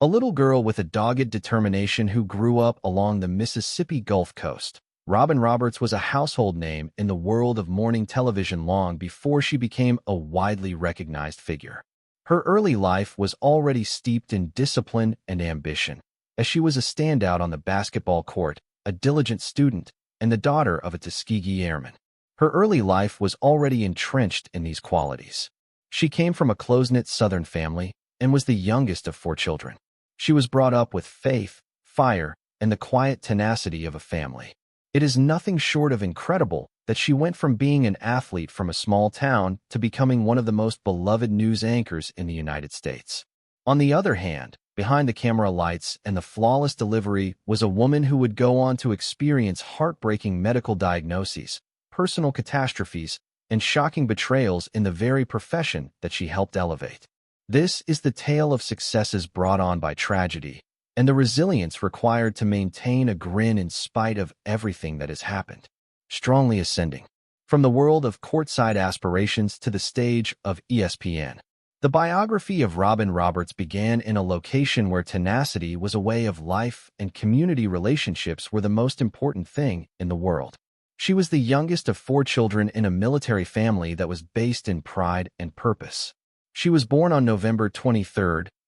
A little girl with a dogged determination who grew up along the Mississippi Gulf Coast. Robin Roberts was a household name in the world of morning television long before she became a widely recognized figure. Her early life was already steeped in discipline and ambition, as she was a standout on the basketball court, a diligent student, and the daughter of a Tuskegee Airman. Her early life was already entrenched in these qualities. She came from a close-knit Southern family and was the youngest of 4 children. She was brought up with faith, fire, and the quiet tenacity of a family. It is nothing short of incredible that she went from being an athlete from a small town to becoming one of the most beloved news anchors in the United States. On the other hand, behind the camera lights and the flawless delivery was a woman who would go on to experience heartbreaking medical diagnoses, personal catastrophes, and shocking betrayals in the very profession that she helped elevate. This is the tale of successes brought on by tragedy, and the resilience required to maintain a grin in spite of everything that has happened. Strongly ascending. From the world of courtside aspirations to the stage of ESPN. The biography of Robin Roberts began in a location where tenacity was a way of life and community relationships were the most important thing in the world. She was the youngest of 4 children in a military family that was based in pride and purpose. She was born on November 23,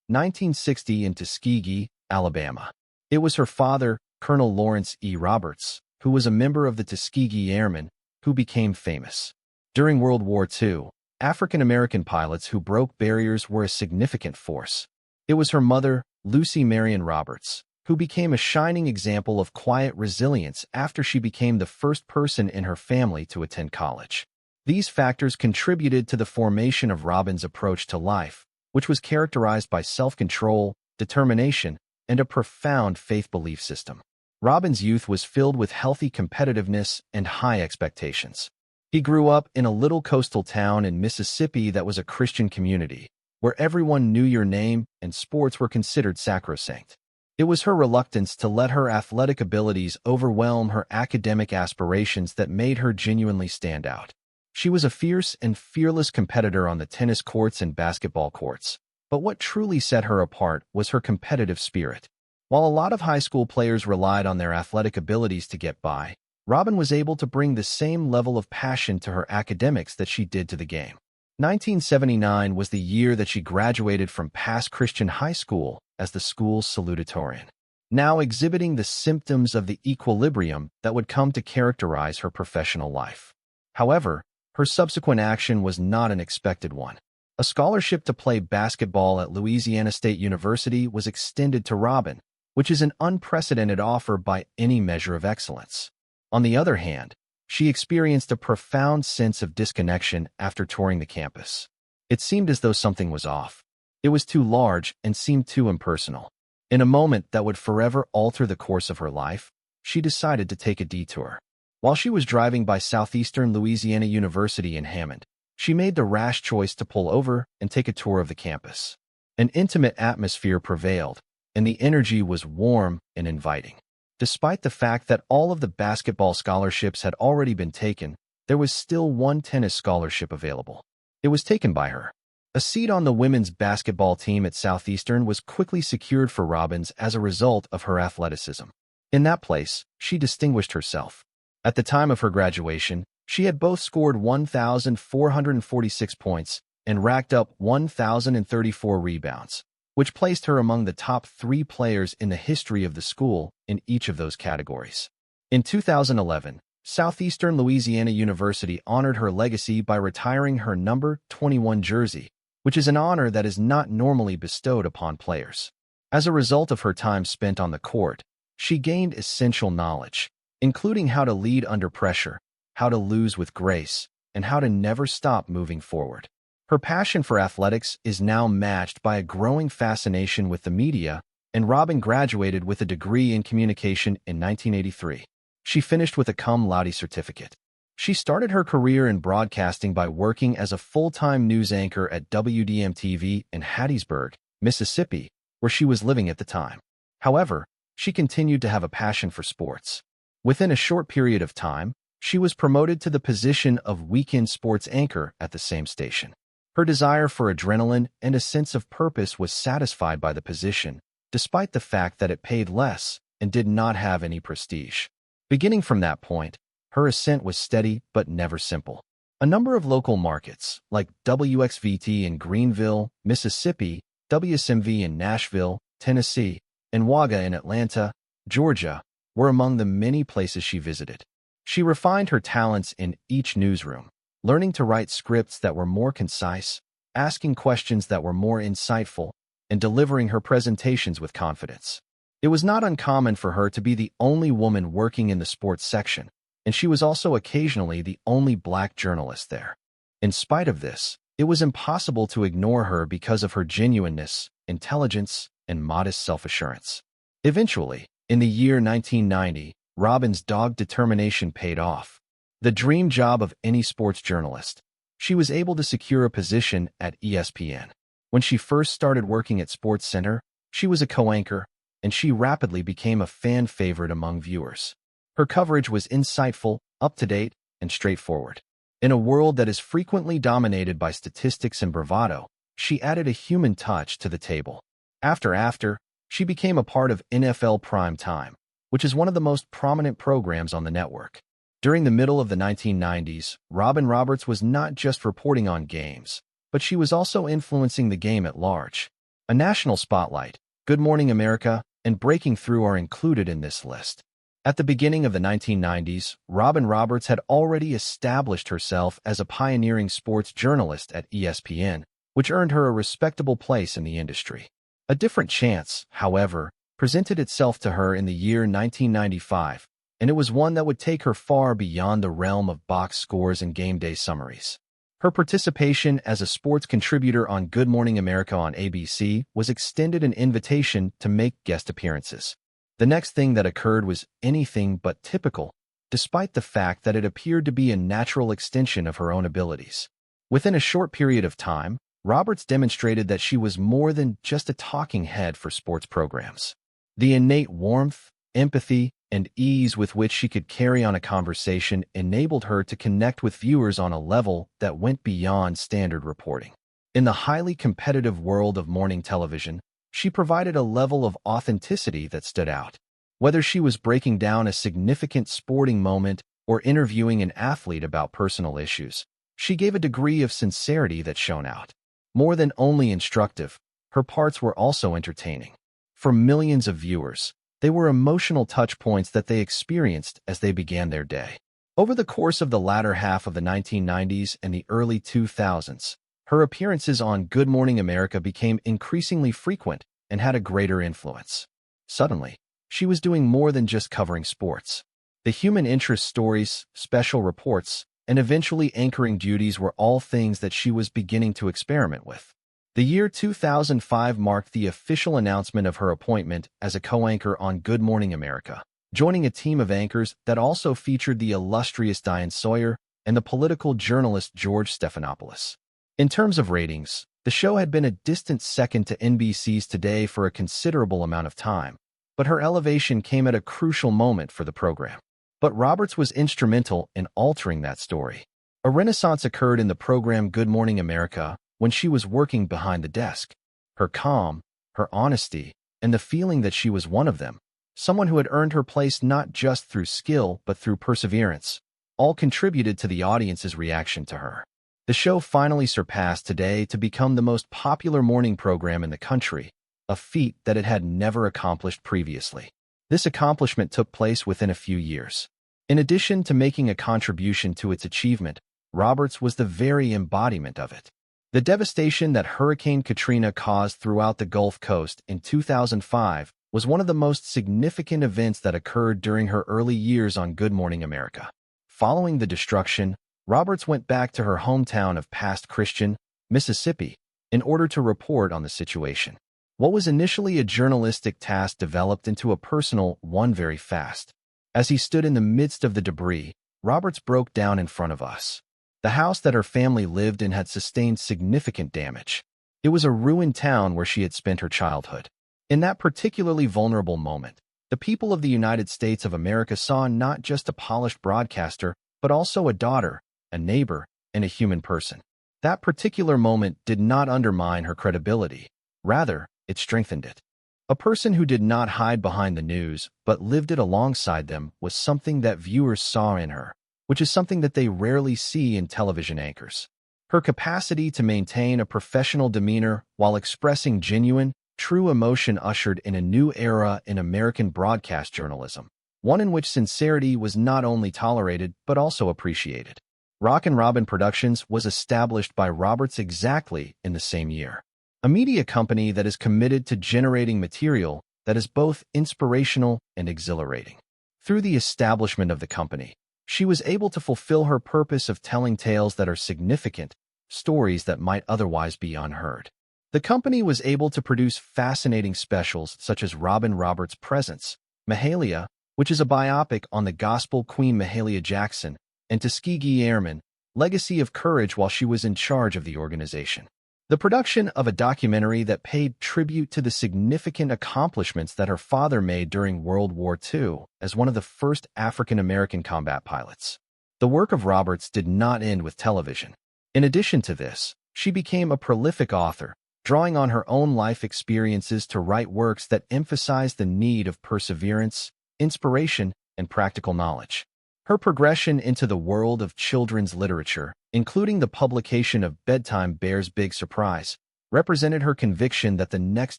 1960 in Tuskegee, Alabama. It was her father, Colonel Lawrence E. Roberts, who was a member of the Tuskegee Airmen, who became famous. During World War II, African-American pilots who broke barriers were a significant force. It was her mother, Lucy Marion Roberts, who became a shining example of quiet resilience after she became the first person in her family to attend college. These factors contributed to the formation of Robin's approach to life, which was characterized by self-control, determination, and a profound faith belief system. Robin's youth was filled with healthy competitiveness and high expectations. He grew up in a little coastal town in Mississippi that was a Christian community, where everyone knew your name and sports were considered sacrosanct. It was her reluctance to let her athletic abilities overwhelm her academic aspirations that made her genuinely stand out. She was a fierce and fearless competitor on the tennis courts and basketball courts, but what truly set her apart was her competitive spirit. While a lot of high school players relied on their athletic abilities to get by, Robin was able to bring the same level of passion to her academics that she did to the game. 1979 was the year that she graduated from Pass Christian High School as the school's salutatorian, now exhibiting the symptoms of the equilibrium that would come to characterize her professional life. However, her subsequent action was not an expected one. A scholarship to play basketball at Louisiana State University was extended to Robin, which is an unprecedented offer by any measure of excellence. On the other hand, she experienced a profound sense of disconnection after touring the campus. It seemed as though something was off. It was too large and seemed too impersonal. In a moment that would forever alter the course of her life, she decided to take a detour. While she was driving by Southeastern Louisiana University in Hammond, she made the rash choice to pull over and take a tour of the campus. An intimate atmosphere prevailed, and the energy was warm and inviting. Despite the fact that all of the basketball scholarships had already been taken, there was still one tennis scholarship available. It was taken by her. A seat on the women's basketball team at Southeastern was quickly secured for Robbins as a result of her athleticism. In that place, she distinguished herself. At the time of her graduation, she had both scored 1,446 points and racked up 1,034 rebounds, which placed her among the top 3 players in the history of the school in each of those categories. In 2011, Southeastern Louisiana University honored her legacy by retiring her number 21 jersey, which is an honor that is not normally bestowed upon players. As a result of her time spent on the court, she gained essential knowledge, including how to lead under pressure, how to lose with grace, and how to never stop moving forward. Her passion for athletics is now matched by a growing fascination with the media, and Robin graduated with a degree in communication in 1983. She finished with a cum laude certificate. She started her career in broadcasting by working as a full-time news anchor at WDM-TV in Hattiesburg, Mississippi, where she was living at the time. However, she continued to have a passion for sports. Within a short period of time, she was promoted to the position of weekend sports anchor at the same station. Her desire for adrenaline and a sense of purpose was satisfied by the position, despite the fact that it paid less and did not have any prestige. Beginning from that point, her ascent was steady but never simple. A number of local markets, like WXVT in Greenville, Mississippi, WSMV in Nashville, Tennessee, and WAGA in Atlanta, Georgia, were among the many places she visited. She refined her talents in each newsroom, learning to write scripts that were more concise, asking questions that were more insightful, and delivering her presentations with confidence. It was not uncommon for her to be the only woman working in the sports section, and she was also occasionally the only black journalist there. In spite of this, it was impossible to ignore her because of her genuineness, intelligence, and modest self-assurance. Eventually, in the year 1990, Robin's dogged determination paid off. The dream job of any sports journalist. She was able to secure a position at ESPN. When she first started working at SportsCenter, she was a co-anchor, and she rapidly became a fan favorite among viewers. Her coverage was insightful, up-to-date, and straightforward. In a world that is frequently dominated by statistics and bravado, she added a human touch to the table. After, she became a part of NFL Prime Time, which is one of the most prominent programs on the network. During the middle of the 1990s, Robin Roberts was not just reporting on games, but she was also influencing the game at large. A national spotlight, Good Morning America, and Breaking Through are included in this list. At the beginning of the 1990s, Robin Roberts had already established herself as a pioneering sports journalist at ESPN, which earned her a respectable place in the industry. A different chance, however, presented itself to her in the year 1995, and it was one that would take her far beyond the realm of box scores and game day summaries. Her participation as a sports contributor on Good Morning America on ABC was extended an invitation to make guest appearances. The next thing that occurred was anything but typical, despite the fact that it appeared to be a natural extension of her own abilities. Within a short period of time, Roberts demonstrated that she was more than just a talking head for sports programs. The innate warmth, empathy, and ease with which she could carry on a conversation enabled her to connect with viewers on a level that went beyond standard reporting. In the highly competitive world of morning television, she provided a level of authenticity that stood out. Whether she was breaking down a significant sporting moment or interviewing an athlete about personal issues, she gave a degree of sincerity that shone out. More than only instructive, her parts were also entertaining. For millions of viewers, they were emotional touch points that they experienced as they began their day. Over the course of the latter half of the 1990s and the early 2000s, her appearances on Good Morning America became increasingly frequent and had a greater influence. Suddenly, she was doing more than just covering sports. The human interest stories, special reports, and eventually anchoring duties were all things that she was beginning to experiment with. The year 2005 marked the official announcement of her appointment as a co-anchor on Good Morning America, joining a team of anchors that also featured the illustrious Diane Sawyer and the political journalist George Stephanopoulos. In terms of ratings, the show had been a distant second to NBC's Today for a considerable amount of time, but her elevation came at a crucial moment for the program. But Roberts was instrumental in altering that story. A renaissance occurred in the program Good Morning America when she was working behind the desk. Her calm, her honesty, and the feeling that she was one of them, someone who had earned her place not just through skill but through perseverance, all contributed to the audience's reaction to her. The show finally surpassed Today to become the most popular morning program in the country, a feat that it had never accomplished previously. This accomplishment took place within a few years. In addition to making a contribution to its achievement, Roberts was the very embodiment of it. The devastation that Hurricane Katrina caused throughout the Gulf Coast in 2005 was one of the most significant events that occurred during her early years on Good Morning America. Following the destruction, Roberts went back to her hometown of Pass Christian, Mississippi, in order to report on the situation. What was initially a journalistic task developed into a personal one very fast. As he stood in the midst of the debris, Roberts broke down in front of us. The house that her family lived in had sustained significant damage. It was a ruined town where she had spent her childhood. In that particularly vulnerable moment, the people of the United States of America saw not just a polished broadcaster, but also a daughter, a neighbor, and a human person. That particular moment did not undermine her credibility. Rather, it strengthened it. A person who did not hide behind the news, but lived it alongside them was something that viewers saw in her, which is something that they rarely see in television anchors. Her capacity to maintain a professional demeanor while expressing genuine, true emotion ushered in a new era in American broadcast journalism, one in which sincerity was not only tolerated but also appreciated. Rockin' Robin Productions was established by Roberts exactly in the same year, a media company that is committed to generating material that is both inspirational and exhilarating. Through the establishment of the company, she was able to fulfill her purpose of telling tales that are significant, stories that might otherwise be unheard. The company was able to produce fascinating specials such as Robin Roberts Presents, Mahalia, which is a biopic on the gospel queen Mahalia Jackson, and Tuskegee Airmen, Legacy of Courage while she was in charge of the organization. The production of a documentary that paid tribute to the significant accomplishments that her father made during World War II as one of the first African-American combat pilots. The work of Roberts did not end with television. In addition to this, she became a prolific author, drawing on her own life experiences to write works that emphasize the need of perseverance, inspiration, and practical knowledge. Her progression into the world of children's literature, including the publication of Bedtime Bears Big Surprise, represented her conviction that the next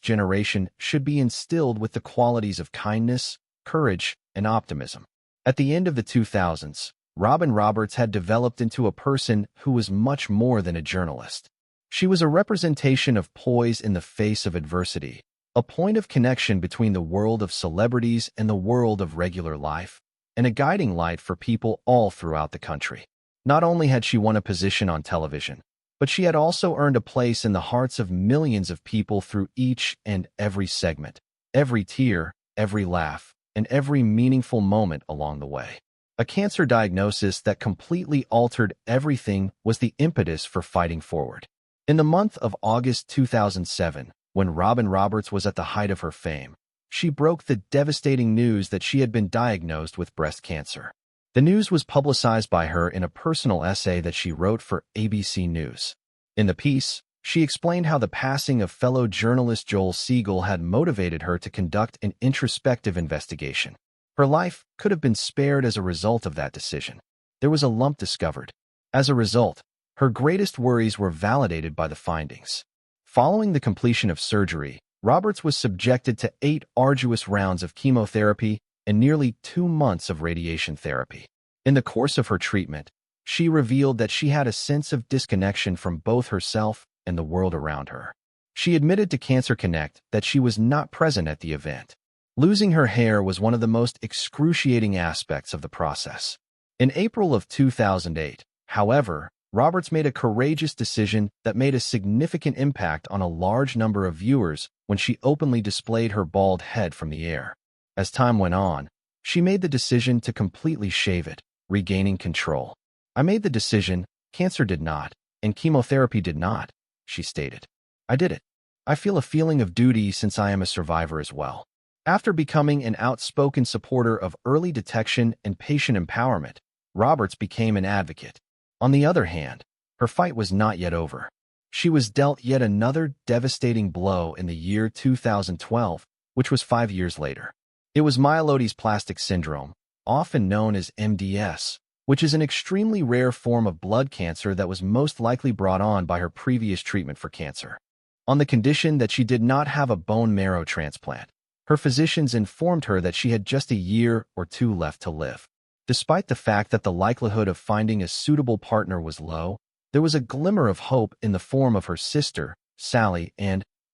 generation should be instilled with the qualities of kindness, courage, and optimism. At the end of the 2000s, Robin Roberts had developed into a person who was much more than a journalist. She was a representation of poise in the face of adversity, a point of connection between the world of celebrities and the world of regular life, and a guiding light for people all throughout the country. Not only had she won a position on television, but she had also earned a place in the hearts of millions of people through each and every segment, every tear, every laugh, and every meaningful moment along the way. A cancer diagnosis that completely altered everything was the impetus for fighting forward. In the month of August 2007, when Robin Roberts was at the height of her fame, she broke the devastating news that she had been diagnosed with breast cancer. The news was publicized by her in a personal essay that she wrote for ABC News. In the piece, she explained how the passing of fellow journalist Joel Siegel had motivated her to conduct an introspective investigation. Her life could have been spared as a result of that decision. There was a lump discovered. As a result, her greatest worries were validated by the findings. Following the completion of surgery, Roberts was subjected to 8 arduous rounds of chemotherapy and nearly 2 months of radiation therapy. In the course of her treatment, she revealed that she had a sense of disconnection from both herself and the world around her. She admitted to Cancer Connect that she was not present at the event. Losing her hair was one of the most excruciating aspects of the process. In April of 2008, however, Roberts made a courageous decision that made a significant impact on a large number of viewers when she openly displayed her bald head from the air. As time went on, she made the decision to completely shave it, regaining control. "I made the decision, cancer did not, and chemotherapy did not," she stated. "I did it. I feel a feeling of duty since I am a survivor as well." After becoming an outspoken supporter of early detection and patient empowerment, Roberts became an advocate. On the other hand, her fight was not yet over. She was dealt yet another devastating blow in the year 2012, which was 5 years later. It was myelodysplastic syndrome, often known as MDS, which is an extremely rare form of blood cancer that was most likely brought on by her previous treatment for cancer. On the condition that she did not have a bone marrow transplant, her physicians informed her that she had just a year or 2 left to live. Despite the fact that the likelihood of finding a suitable partner was low, there was a glimmer of hope in the form of her sister, Sally,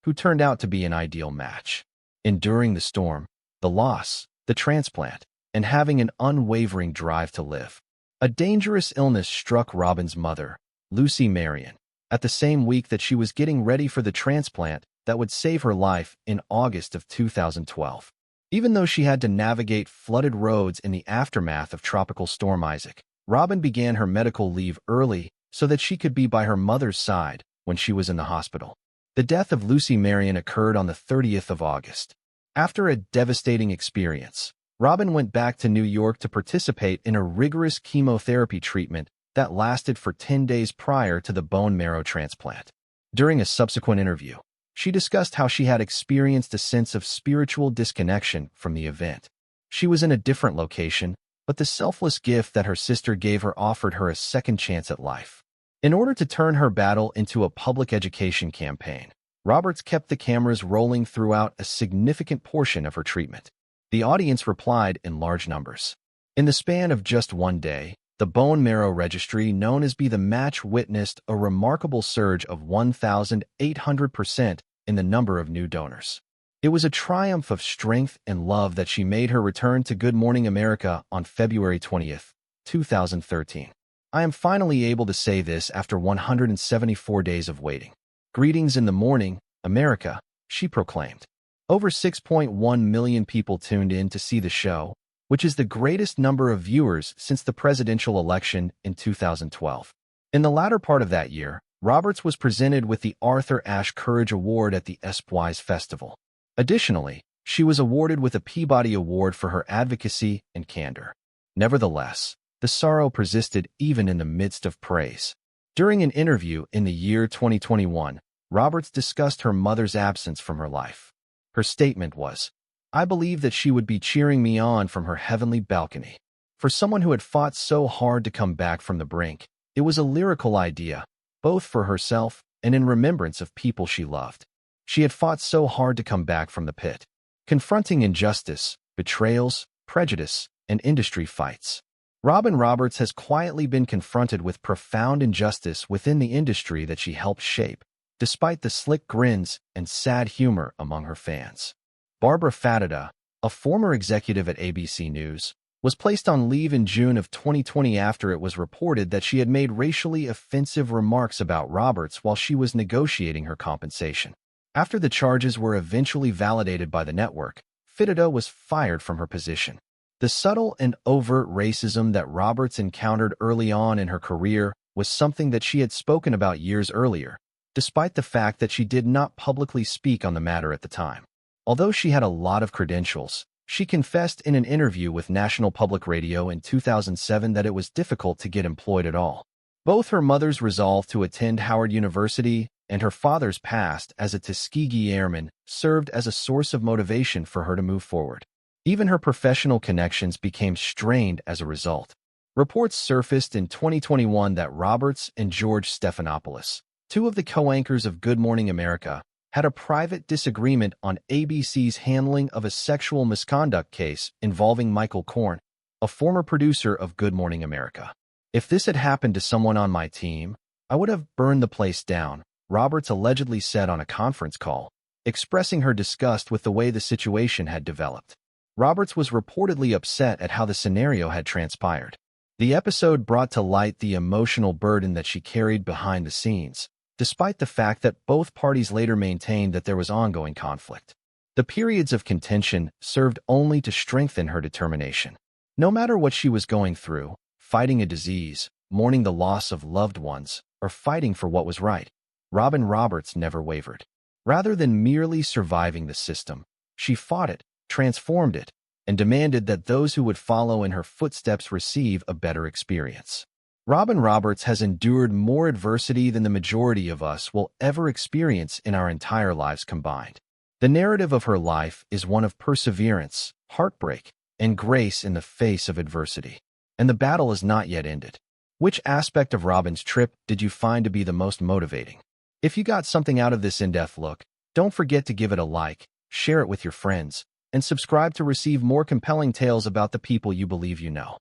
who turned out to be an ideal match. Enduring the storm, the loss, the transplant, and having an unwavering drive to live, a dangerous illness struck Robin's mother, Lucy Marion, at the same week that she was getting ready for the transplant that would save her life in August of 2012. Even though she had to navigate flooded roads in the aftermath of Tropical Storm Isaac, Robin began her medical leave early so that she could be by her mother's side when she was in the hospital. The death of Lucy Marion occurred on the 30th of August. After a devastating experience, Robin went back to New York to participate in a rigorous chemotherapy treatment that lasted for 10 days prior to the bone marrow transplant. During a subsequent interview, She discussed how she had experienced a sense of spiritual disconnection from the event. She was in a different location, but the selfless gift that her sister gave her offered her a second chance at life. In order to turn her battle into a public education campaign, Roberts kept the cameras rolling throughout a significant portion of her treatment. The audience replied in large numbers. In the span of just one day, the bone marrow registry known as Be the Match witnessed a remarkable surge of 1,800% in the number of new donors. It was a triumph of strength and love that she made her return to Good Morning America on February 20th, 2013. I am finally able to say this after 174 days of waiting. Greetings in the morning, America, she proclaimed. Over 6.1 million people tuned in to see the show, which is the greatest number of viewers since the presidential election in 2012. In the latter part of that year, Roberts was presented with the Arthur Ashe Courage Award at the Espoirs Festival. Additionally, she was awarded with a Peabody Award for her advocacy and candor. Nevertheless, the sorrow persisted even in the midst of praise. During an interview in the year 2021, Roberts discussed her mother's absence from her life. Her statement was, "I believe that she would be cheering me on from her heavenly balcony." For someone who had fought so hard to come back from the brink, it was a lyrical idea, both for herself and in remembrance of people she loved. She had fought so hard to come back from the pit, confronting injustice, betrayals, prejudice, and industry fights. Robin Roberts has quietly been confronted with profound injustice within the industry that she helped shape, despite the slick grins and sad humor among her fans. Barbara Fadida, a former executive at ABC News, was placed on leave in June of 2020 after it was reported that she had made racially offensive remarks about Roberts while she was negotiating her compensation. After the charges were eventually validated by the network, Fadida was fired from her position. The subtle and overt racism that Roberts encountered early on in her career was something that she had spoken about years earlier, despite the fact that she did not publicly speak on the matter at the time. Although she had a lot of credentials, she confessed in an interview with National Public Radio in 2007 that it was difficult to get employed at all. Both her mother's resolve to attend Howard University and her father's past as a Tuskegee Airman served as a source of motivation for her to move forward. Even her professional connections became strained as a result. Reports surfaced in 2021 that Roberts and George Stephanopoulos, two of the co-anchors of Good Morning America, had a private disagreement on ABC's handling of a sexual misconduct case involving Michael Korn, a former producer of Good Morning America. "If this had happened to someone on my team, I would have burned the place down," Roberts allegedly said on a conference call, expressing her disgust with the way the situation had developed. Roberts was reportedly upset at how the scenario had transpired. The episode brought to light the emotional burden that she carried behind the scenes, despite the fact that both parties later maintained that there was ongoing conflict. The periods of contention served only to strengthen her determination. No matter what she was going through, fighting a disease, mourning the loss of loved ones, or fighting for what was right, Robin Roberts never wavered. Rather than merely surviving the system, she fought it, transformed it, and demanded that those who would follow in her footsteps receive a better experience. Robin Roberts has endured more adversity than the majority of us will ever experience in our entire lives combined. The narrative of her life is one of perseverance, heartbreak, and grace in the face of adversity. And the battle is not yet ended. Which aspect of Robin's trip did you find to be the most motivating? If you got something out of this in-depth look, don't forget to give it a like, share it with your friends, and subscribe to receive more compelling tales about the people you believe you know.